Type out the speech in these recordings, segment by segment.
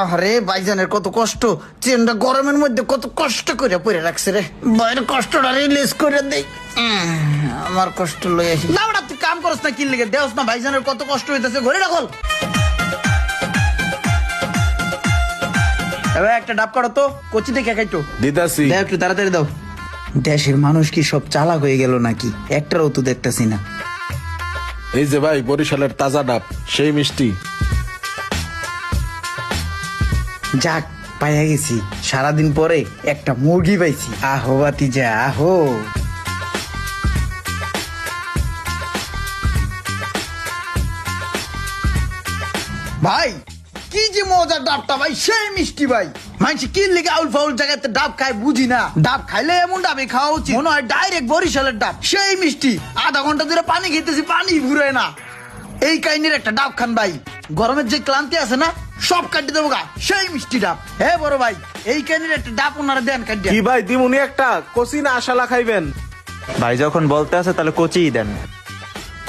আরে ভাইজানের কত কষ্ট, চেনটা গরমের মধ্যে কত কষ্ট করে পরে রাখছে রে। বাইরে কষ্টটা রিলিজ করে দেই। আমার কষ্ট লই আসি না। ওটা তুই কাম করস না কি লেগে দেওস না? ভাইজানের কত কষ্ট হইতেছে, ঘরে রাখল। এবার একটা ডাব কাটো তো, কচি দেখে খাইতো দিদাসি। দাও একটু তাড়াতাড়ি দাও। দেশের মানুষ কি সব চালাক হয়ে গেল নাকি? একটারও তো দেখতেছি না। এই যে ভাই বরিশালের তাজা ডাব, সেই মিষ্টি। যাক পাইয়া গেছি, সারাদিন পরে একটা মুরগি পাইছি। আহো বাতিজা আহো। ভাই কি যে মজার ডাবটা ভাই, সেই মিষ্টি ভাই। মানুষ কি লিগে আউল ফাউল জায়গাতে ডাব খায় বুঝি না। ডাব খাইলে এমন ডাবে খাওয়া উচিত, মনে হয় ডাইরেক্ট বরিশালের ডাব, সেই মিষ্টি। আধা ঘন্টা ধরে পানি খেতেছি, পানি ঘুরে না। এই কাহিনীর একটা ডাব খান ভাই, গরমের যে ক্লান্তি আছে না সব কাটি দেবো গা, সেই মিষ্টি ডাব। হে বড় ভাই, এই কাহিনীর একটা ডাব ওনারা দেন কাটি। কি ভাই দিমুনি একটা কচি না আশালা খাইবেন? ভাই যখন বলতে আছে তাহলে কচিই দেন।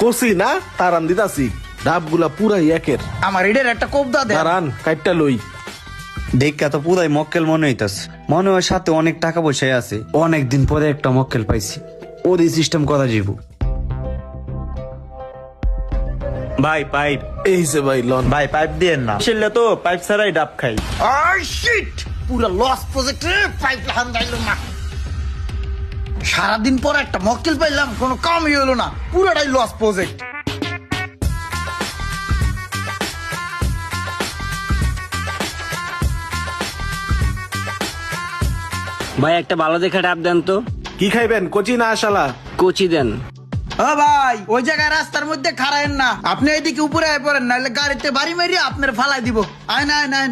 কচি না তারান দিদাসি, ডাব গুলা পুরাই একের। আমার এটার একটা কোবদা দেন। তারান কাইটটা লই। দেখা তো পুরাই মক্কেল মনে হইতাছে, মনে হয় সাথে অনেক টাকা পয়সায় আছে। অনেকদিন পরে একটা মক্কেল পাইছি, ওরই সিস্টেম করা যাবো। ভাই পাইপ। এই যে ভাই লন। ভাই পাইপ দিয়েন না, সেলে তো পাইপ ছাড়াই ডাব খাই। আর শিট, পুরো লস প্রজেক্ট রে। পাইপ লাগান যাইলো না, সারাদিন পর একটা মক্কেল পাইলাম, কোনো কামই হলো না, পুরোটাই লস প্রজেক্ট। ভাই একটা ভালো দেখে ডাব দেন তো। কি খাইবেন, কচি না আশালা? কচি দেন। ও ভাই, ওই জায়গায় রাস্তার মধ্যে খাড়ায়েন না, আপনি এইদিকে উপরে আয় পড়েন, নাহলে গাড়িতে বাড়ি মারি আপনার ফালাই দিব। আইন আইন আইন।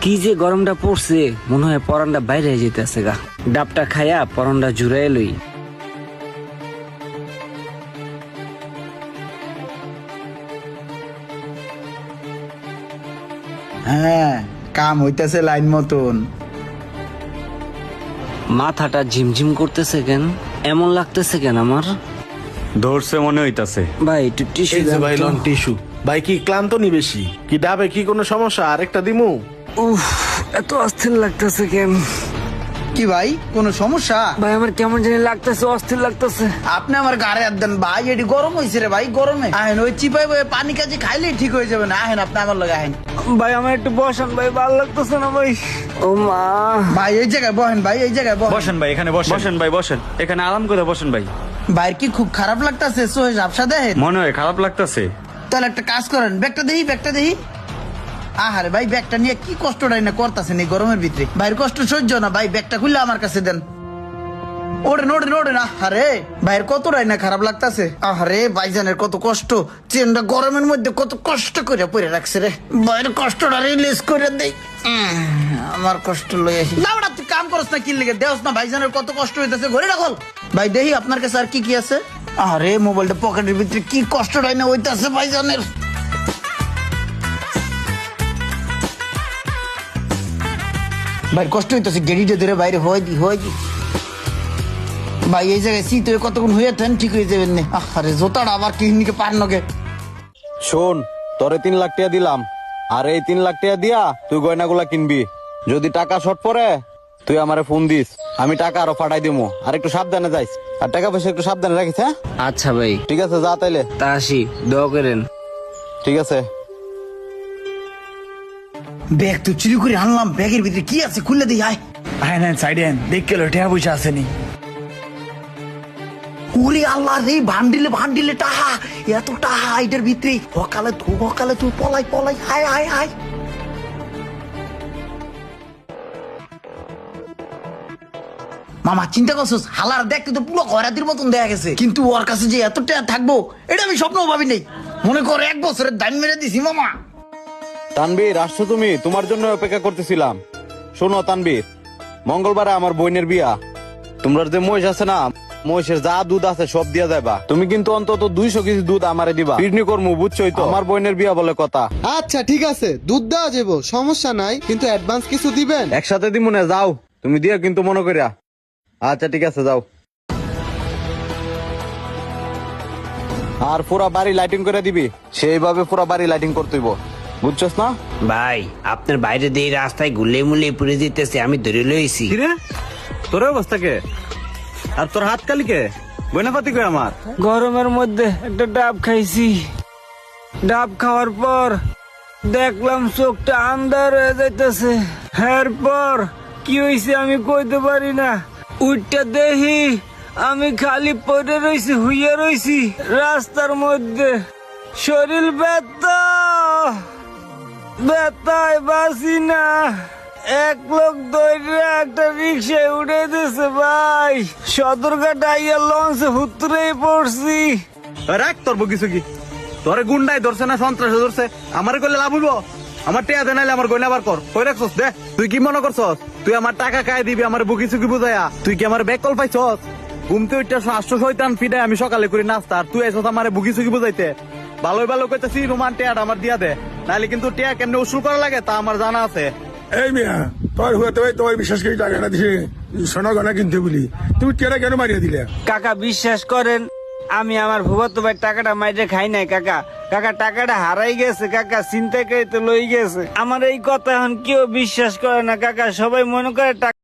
কি যে গরমটা পড়ছে, মনে হয় পরানটা বাইরে যেতেছে গা। ডাবটা খাইয়া পরানটা জুড়াই লই। হ্যাঁ কাম হইতেছে লাইন মতন। মাথাটা ঝিমঝিম করতেছে কেন, এমন লাগতেছে কেন আমার? ধরছে মনে হইতাছে। ভাই একটু টিস্যু এই যে দেন ভাই তো। লন টিস্যু। ভাই কি ক্লান্ত নি বেশি? কি ডাবে কি কোনো সমস্যা? আরেকটা দিমু? উফ, এত অস্থির লাগতেছে কেন? কি ভাই কোনো সমস্যা? ভাই আমার কেমন জানি লাগতেছে, অস্থির লাগতেছে। আপনি আমার গাড়ি হাত দেন ভাই, এটি গরম হয়েছে রে ভাই, গরমে। আহেন ওই চিপাই বয়ে পানি কাজে খাইলেই ঠিক হয়ে যাবে না। আহেন আপনি আমার লগে আহেন। ভাই আমার একটু বসান ভাই, ভালো লাগতেছে না ভাই। ও মা। ভাই এই জায়গায় বহেন, ভাই এই জায়গায় বহেন। বসেন ভাই, এখানে বসেন। বসেন ভাই বসেন, এখানে আরাম করে বসেন ভাই। ভাইয়ের কি খুব খারাপ লাগতেছে? সোহে ঝাপসা দেখেন। মনে হয় খারাপ লাগতাছে। তাহলে একটা কাজ করেন, ব্যাগটা দেখি, ব্যাগটা দেখি। আহারে ভাই, ব্যাগটা নিয়ে কি কষ্টটাই না করতেছেন এই গরমের ভিতরে। ভাইয়ের কষ্ট সহ্য না ভাই, ব্যাগটা খুললে আমার কাছে দেন। ওড়েন ওড়েন ওড়েন। আহারে ভাইয়ের কতটাই না খারাপ লাগতাছে। আহারে ভাইজানের কত কষ্ট, চেনটা গরমের মধ্যে কত কষ্ট করে পরে রাখছে রে। ভাইয়ের কষ্টটা রিলিজ করে দেই। আমার কষ্ট লই আসি না। ওটা তুই কাম করস না কি লেগে দেওস না? ভাইজানের কত কষ্ট হইতেছে, ঘরে রাখল। ভাই দেখি আপনার কাছে আর কি কি আছে। আরে মোবাইলটা পকেটের ভিতরে, কি কষ্টটাই না হইতেছে ভাইজানের। ভাই কষ্ট হইতেছে, গেড়িটা ধরে বাইরে হয় দি হয় দি। ভাই এই জায়গায় শীত হয়ে কতক্ষণ হয়ে থাকেন, ঠিক হয়ে যাবেন না। আরে জোতাটা আবার কিনিকে পার নগে। শোন, তোরে 3 লাখ টাকা দিলাম, আর এই 3 লাখ টাকা দিয়া তুই গয়নাগুলা কিনবি। যদি টাকা শর্ট পড়ে তুই আমারে ফোন দিস, আমি টাকা আরো পাঠাই দিমু। আর একটু সাবধানে যাইস, আর টাকা পয়সা একটু সাবধানে রাখিস। হ্যাঁ আচ্ছা ভাই, ঠিক আছে, যা তাইলে। তা আসি, দোয়া করেন। ঠিক আছে। ব্যাগ তো চুরি করে আনলাম, ব্যাগের ভিতরে কি আছে খুললে দিই। আয় আয় না সাইডে দেখ গেল, টাকা পয়সা আসেনি। ওরে আল্লাহ রে, ভান্ডিলে ভান্ডিলে টাহা, এত টাহা এটার ভিতরে। সকালে তুই পলাই পলাই। হায় হায় হায়। মামা চিন্তা করছিস, হালার দেখতে তো পুরো ঘরাতির মতন দেখা গেছে, কিন্তু ওর কাছে যে এত টাকা থাকবো এটা আমি স্বপ্নও ভাবি নেই। মনে কর 1 বছরের দাম মেরে দিছি মামা। তানবীর আসছো তুমি? তোমার জন্য অপেক্ষা করতেছিলাম। শোনো তানবীর, মঙ্গলবারে আমার বোনের বিয়া। তোমরা যে মহিষ আছে না, মহিষের যা দুধ আছে সব দিয়া যাবা। তুমি কিন্তু অন্তত 200 কেজি দুধ আমারে দিবা। পিডনি করমু, বুঝছোই তো? আমার বোনের বিয়া বলে কথা। আচ্ছা ঠিক আছে, দুধ দেওয়া যাবো, সমস্যা নাই, কিন্তু অ্যাডভান্স কিছু দিবেন? একসাথে দিমু না, যাও তুমি দিয়া কিন্তু মনে করিয়া। আচ্ছা ঠিক আছে, যাও। আর পুরা বাড়ি লাইটিং করে দিবি, সেইভাবে পুরা বাড়ি লাইটিং করতে হইব, বুঝছস না? ভাই আপনার বাইরে দিয়ে রাস্তায় গুলে মুলে পুড়ে দিতেছে, আমি ধরে লইছি। কিরে তোর অবস্থা কে? আর তোর হাত কালি কে? বইনাপাতি কই আমার? গরমের মধ্যে একটা ডাব খাইছি, ডাব খাওয়ার পর দেখলাম চোখটা আন্ধার হয়ে যাইতেছে। এরপর কি হয়েছে আমি কইতে পারি না, উঠটা দেখি আমি খালি পড়ে রইছি, হুইয়া রইছি রাস্তার মধ্যে, শরীর ব্যথা, ব্যথায় বাঁচি না। এক লোক ধরে একটা রিক্সায় উঠে দিছে ভাই, সদরঘাট আইয়া লঞ্চে হুতরেই পড়ছি। রাখ তোর কিছু কি, তোরে গুন্ডাই ধরছে না সন্ত্রাসে ধরছে? আমারে কইলে লাভ হইব? আমার টিয়া দে নাইলে আমার গয়না বার কর। কই রাখছস দে। তুই কি মনে করছস তুই আমার টাকা কায় দিবি আমার বুকি চুকি বুঝাইয়া? তুই কি আমার ব্যাক কল পাইছস? ঘুমতে উঠতে আসছো শয়তান ফিডাই আমি সকালে করি নাস্তা, আর তুই আইছস আমারে বুকি চুকি বুঝাইতে? ভালোই ভালো কইতাছি রোমান টিয়াটা আমার দিয়া দে, নাইলে কিন্তু টিয়া কেমনে উসুল করা লাগে তা আমার জানা আছে। এই মিয়া, তোর হুয়াতে ভাই তোমার বিশ্বাস করে টাকাটা দিছে সোনা গয়না কিনতে বলি, তুমি টেরা কেন মারিয়া দিলে? কাকা বিশ্বাস করেন, আমি আমার ভুবতো ভাই টাকাটা মাইরে খাই নাই কাকা। কাকা টাকাটা হারাই গেছে কাকা, চিন্তা করে তো লই গেছে। আমার এই কথা এখন কেউ বিশ্বাস করে না কাকা, সবাই মনে করে টাকা